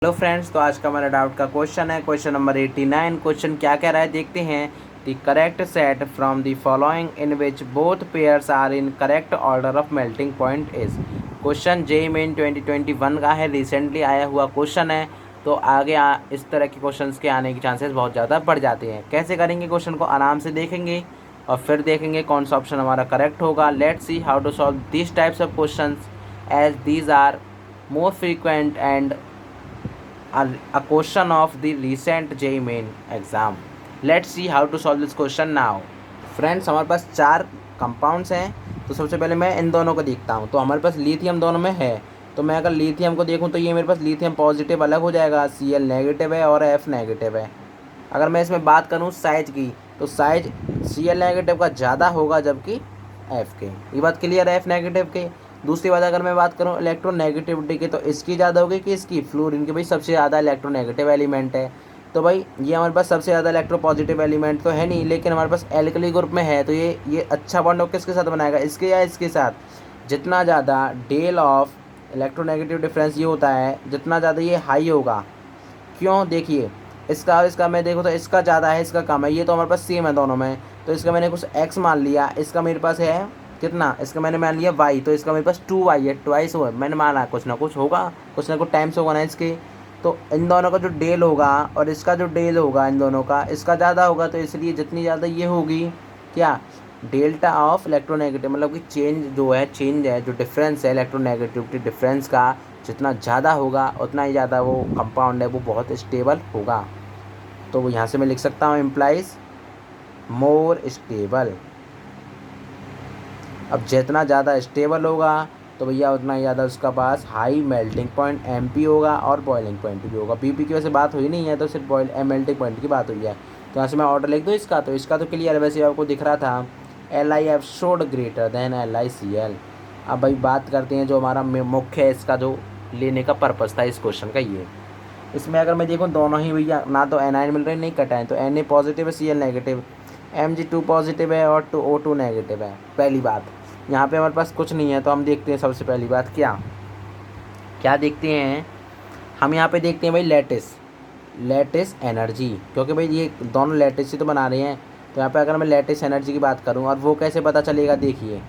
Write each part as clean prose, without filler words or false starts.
Hello friends, तो आज का हमारा डाउट का क्वेश्चन है क्वेश्चन नंबर 89। क्वेश्चन क्या कह रहा है देखते हैं। The correct set from the following in which both pairs are in correct order of melting point is. Question JEE main 2021 का है, रिसेंटली आया हुआ क्वेश्चन है। तो आगे इस तरह के क्वेश्चंस के आने के चांसेस बहुत ज़्यादा बढ़ जाते हैं। कैसे करेंगे, क्वेश्चन को आराम से देखेंगे और फिर देखेंगे कौन सा ऑप्शन हमारा करेक्ट होगा। Let's see how to solve this types of questions as these are more frequent and a question of the recent JEE main exam. Let's see how to solve this question now. Friends, हमारे पास चार compounds हैं। तो सबसे पहले मैं इन दोनों को देखता हूँ। तो हमारे पास लिथियम दोनों में है। तो मैं अगर लिथियम को देखूँ तो ये मेरे पास लिथियम पॉजिटिव अलग हो जाएगा, Cl नेगेटिव है और F नेगेटिव है। अगर मैं इसमें बात करूँ साइज की, तो साइज Cl नेगेटिव का ज़्यादा होगा जबकि F के। ये बात क्लियर है F नेगेटिव के। दूसरी बात, अगर मैं बात करूँ इलेक्ट्रोनेगेटिविटी की, तो इसकी ज़्यादा होगी कि इसकी, फ्लोरीन की। भाई सबसे ज़्यादा इलेक्ट्रोनेगेटिव एलिमेंट है। तो भाई ये हमारे पास सबसे ज़्यादा इलेक्ट्रोपॉजिटिव एलिमेंट तो है नहीं, लेकिन हमारे पास एल्कली ग्रुप में है। तो ये अच्छा बॉन्ड किसके साथ बनाएगा, इसके या इसके साथ। जितना ज़्यादा डेल ऑफ इलेक्ट्रोनेगेटिव डिफरेंस ये होता है, जितना ज़्यादा ये हाई होगा। क्यों, देखिए इसका मैं देखूँ तो इसका ज़्यादा है, इसका कम है। ये तो हमारे पास सेम है दोनों में। तो इसका मैंने कुछ एक्स मान लिया, इसका मेरे पास है कितना, इसका मैंने मान लिया वाई। तो इसका मेरे पास 2y है, ट्वाइस हो मैंने माना, कुछ ना कुछ होगा, कुछ ना कुछ टाइम्स होगा ना इसके। तो इन दोनों का जो डेल होगा और इसका जो डेल होगा, इन दोनों का इसका ज़्यादा होगा। तो इसलिए जितनी ज़्यादा ये होगी क्या, डेल्टा ऑफ इलेक्ट्रोनेगेटिव, मतलब कि चेंज है जो डिफरेंस है इलेक्ट्रोनेगेटिविटी डिफरेंस का, जितना ज़्यादा होगा उतना ही ज़्यादा वो कंपाउंड है वो बहुत स्टेबल होगा। तो यहाँ से मैं लिख सकता हूँ इम्प्लाइज मोर स्टेबल। अब जितना ज़्यादा स्टेबल होगा तो भैया उतना ही ज़्यादा उसका पास हाई मेल्टिंग पॉइंट MP होगा और बॉइलिंग पॉइंट भी होगा। BP की वैसे बात हुई नहीं है, तो सिर्फ मेल्टिंग पॉइंट की बात हुई है। तो यहाँ से मैं ऑर्डर लिख दूँ इसका। तो इसका तो क्लियर है, वैसे आपको दिख रहा था LiF showed greater than LiCl। अब भाई बात करते हैं जो हमारा मुख्य है, इसका जो लेने का पर्पज़ था इस क्वेश्चन का ये। इसमें अगर मैं देखूँ दोनों ही भैया ना तो एनाइन मिल रहे नहीं कटाएँ, तो Na पॉजिटिव है, Cl नेगेटिव, Mg2 पॉजिटिव है और O2 नेगेटिव है। पहली बात, यहाँ पे हमारे पास कुछ नहीं है। तो हम देखते हैं सबसे पहली बात क्या क्या देखते हैं। हम यहाँ पे देखते हैं भाई लेटिस एनर्जी, क्योंकि भाई ये दोनों लेटिस ही तो बना रहे हैं। तो यहाँ पे अगर मैं लेटिस एनर्जी की बात करूँ, और वो कैसे पता चलेगा, देखिए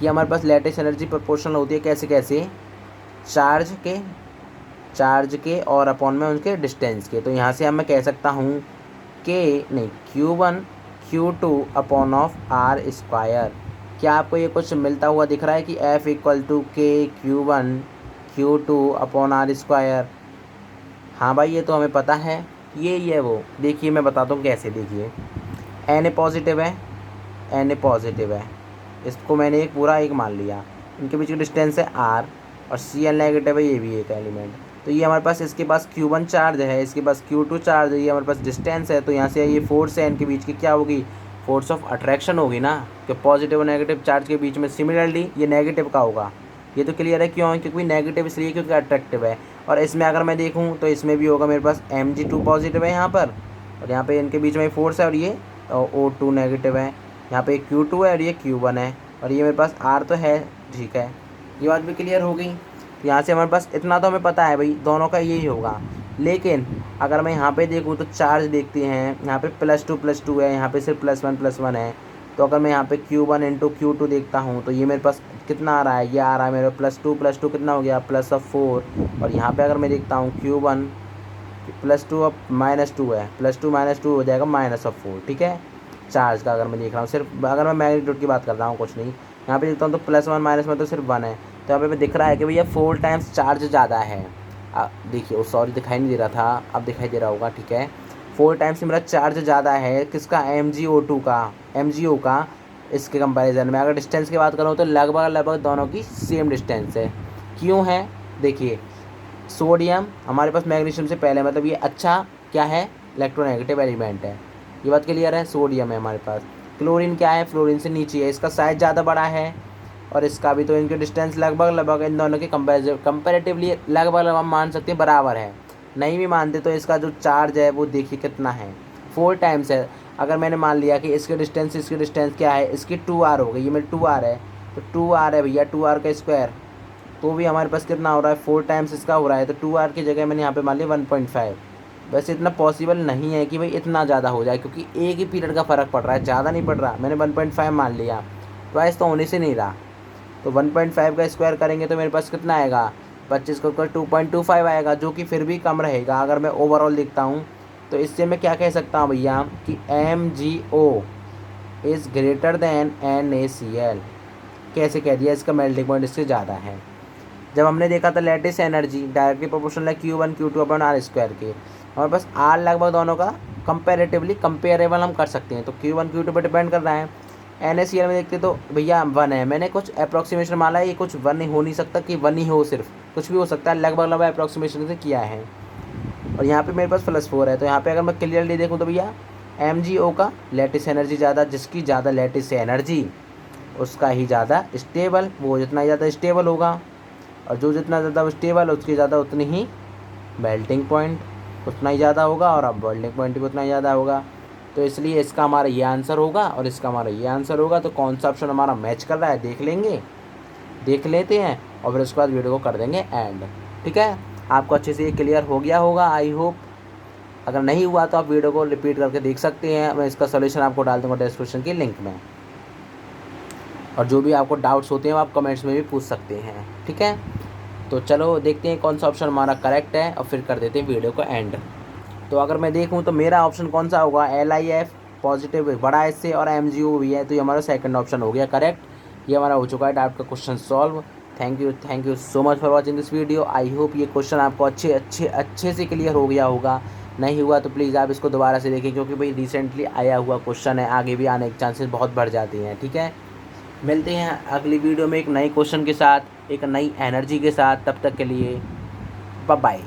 कि हमारे पास लेटिस एनर्जी प्रोपोर्शनल होती है कैसे कैसे, चार्ज के और अपॉन में उनके डिस्टेंस के। तो यहाँ से हम मैं कह सकता हूँ Q1 Q2 upon of R²। क्या आपको ये कुछ मिलता हुआ दिख रहा है कि F equal to K Q1 Q2 upon R²। हाँ भाई, ये तो हमें पता है, ये है वो। देखिए मैं बताता हूँ कैसे। देखिए Na पॉजिटिव है, इसको मैंने एक पूरा एक मान लिया। इनके बीच की डिस्टेंस है R और Cl नेगेटिव है, ये भी एक एलिमेंट। तो ये हमारे पास, इसके पास Q1 चार्ज है, इसके पास Q2 चार्ज है, ये हमारे पास डिस्टेंस है। तो यहाँ से ये फोर्स है इनके बीच की, क्या होगी, फोर्स ऑफ अट्रैक्शन होगी ना, कि पॉजिटिव और नेगेटिव चार्ज के बीच में। सिमिलरली ये नेगेटिव का होगा, ये तो क्लियर है। क्यों, क्योंकि नेगेटिव इसलिए क्योंकि अट्रैक्टिव है। और इसमें अगर मैं देखूँ तो इसमें भी होगा मेरे पास Mg2 पॉजिटिव है यहाँ पर, और यहाँ पे इनके बीच में फोर्स है, और ये O2 नेगेटिव है। यहाँ पे Q2 है और ये Q1 है, और ये मेरे पास R तो है, ठीक है। ये बात भी क्लियर हो गई। यहाँ से हमारे पास इतना तो हमें पता है भाई दोनों का यही होगा। लेकिन अगर मैं यहाँ पे देखूँ तो चार्ज देखते हैं, यहाँ पे +2 है, यहाँ पे सिर्फ +1 है। तो अगर मैं यहाँ पे Q1 इंटू Q2 देखता हूँ तो ये मेरे पास कितना आ रहा है, ये आ रहा है मेरे +2 कितना हो गया, +4। और यहाँ पे अगर मैं देखता हूँ Q1 +2 अब -2 है, +2 हो जाएगा -4, ठीक है। चार्ज का अगर मैं देख रहा हूँ, सिर्फ अगर मैं मैग्नीट्यूड की बात कर रहा हूँ, कुछ नहीं। यहाँ पे देखता हूँ तो +1 -1 तो सिर्फ 1 है। तो यहाँ पे दिख रहा है कि भैया 4 टाइम्स चार्ज ज़्यादा है। देखिए सॉरी, दिखाई नहीं दे रहा था, अब दिखाई दे रहा होगा, ठीक है। 4 टाइम्स मेरा चार्ज ज़्यादा है किसका, MgO का इसके कंपैरिजन में। अगर डिस्टेंस की बात करूँ तो लगभग दोनों की सेम डिस्टेंस है। क्यों है, देखिए सोडियम हमारे पास मैग्नीशियम से पहले, मतलब ये अच्छा क्या है, इलेक्ट्रोनेगेटिव एलिमेंट है। ये बात क्लियर है। सोडियम है हमारे पास। क्लोरीन क्या है, फ्लोरीन से नीचे है, इसका साइज ज़्यादा बड़ा है और इसका भी। तो इनके डिस्टेंस लगभग इन दोनों के कंपेरेटिवली लगभग हम मान सकते हैं बराबर है। नहीं भी मानते तो इसका जो चार्ज है वो देखिए कितना है, 4 टाइम्स है। अगर मैंने मान लिया कि इसके डिस्टेंस क्या है, इसकी 2R हो गई, ये मेरी 2R है। तो 2R है भैया, 2R का स्क्वायर तो भी हमारे पास कितना हो रहा है, 4 टाइम्स इसका हो रहा है। तो 2r की जगह मैंने यहाँ पे मान लिया 1.5। वैसे इतना पॉसिबल नहीं है कि भाई इतना ज़्यादा हो जाए, क्योंकि एक ही पीरियड का फ़र्क पड़ रहा है, ज़्यादा नहीं पड़ रहा। मैंने 1.5 मान लिया, ट्वाइस तो होने से नहीं रहा। तो 1.5 का स्क्वायर करेंगे तो मेरे पास कितना आएगा, 25 को 2.25 आएगा, जो कि फिर भी कम रहेगा। अगर मैं ओवरऑल देखता हूँ तो इससे मैं क्या कह सकता हूँ भैया कि MgO is greater than NaCl। कैसे कह दिया, इसका मेल्टिंग पॉइंट इससे ज़्यादा है। जब हमने देखा था लैटिस एनर्जी डायरेक्टली प्रोपोर्शनल है Q1 Q2 upon R square के, हमारे पास R लगभग दोनों का कंपेरेटिवली कंपेरेबल हम कर सकते हैं। तो Q1 Q2 पर डिपेंड कर रहा है। NaCl में देखते तो भैया 1 है, मैंने कुछ अप्रॉक्सीमेशन माना है, ये कुछ 1 हो नहीं सकता कि 1 ही हो, सिर्फ कुछ भी हो सकता है, लगभग अप्रॉक्सीमेशन से किया है। और यहाँ पे मेरे पास +4 है, तो यहाँ पे अगर मैं क्लियरली देखूँ तो भैया MgO का लैटिस एनर्जी ज़्यादा, जिसकी ज़्यादा लैटिस एनर्जी उसका ही ज़्यादा स्टेबल, वो जितना ज़्यादा स्टेबल होगा, और जो जितना ज़्यादा स्टेबल उसकी ज़्यादा उतनी ही मेल्टिंग पॉइंट उतना ही ज़्यादा होगा, और अब मेल्टिंग पॉइंट भी उतना ही ज़्यादा होगा। तो इसलिए इसका हमारा ये आंसर होगा और इसका हमारा ये आंसर होगा। तो कौन सा ऑप्शन हमारा मैच कर रहा है देख लेते हैं, और फिर उसके बाद वीडियो को कर देंगे एंड। ठीक है, आपको अच्छे से ये क्लियर हो गया होगा आई होप। अगर नहीं हुआ तो आप वीडियो को रिपीट करके देख सकते हैं, मैं इसका सोल्यूशन आपको डाल दूँगा डिस्क्रिप्शन की लिंक में। और जो भी आपको डाउट्स होते हैं वो आप कमेंट्स में भी पूछ सकते हैं। ठीक है, तो चलो देखते हैं कौन सा ऑप्शन हमारा करेक्ट है, और फिर कर देते हैं वीडियो को एंड। तो अगर मैं देखूं तो मेरा ऑप्शन कौन सा होगा, LIF पॉजिटिव बड़ा इससे, और MgO भी है, तो ये हमारा सेकंड ऑप्शन हो गया करेक्ट। ये हमारा हो चुका है डाउट का question solve. Thank you so much for watching this video. I hope ये क्वेश्चन आपको अच्छे से क्लियर हो गया होगा। नहीं हुआ तो प्लीज़ आप इसको दोबारा से देखें, क्योंकि भाई रिसेंटली आया हुआ क्वेश्चन है, आगे भी आने के चांसेस बहुत बढ़ जाते हैं। ठीक है, मिलते हैं अगली वीडियो में एक नए क्वेश्चन के साथ, एक नई एनर्जी के साथ। तब तक के लिए बाय बाय।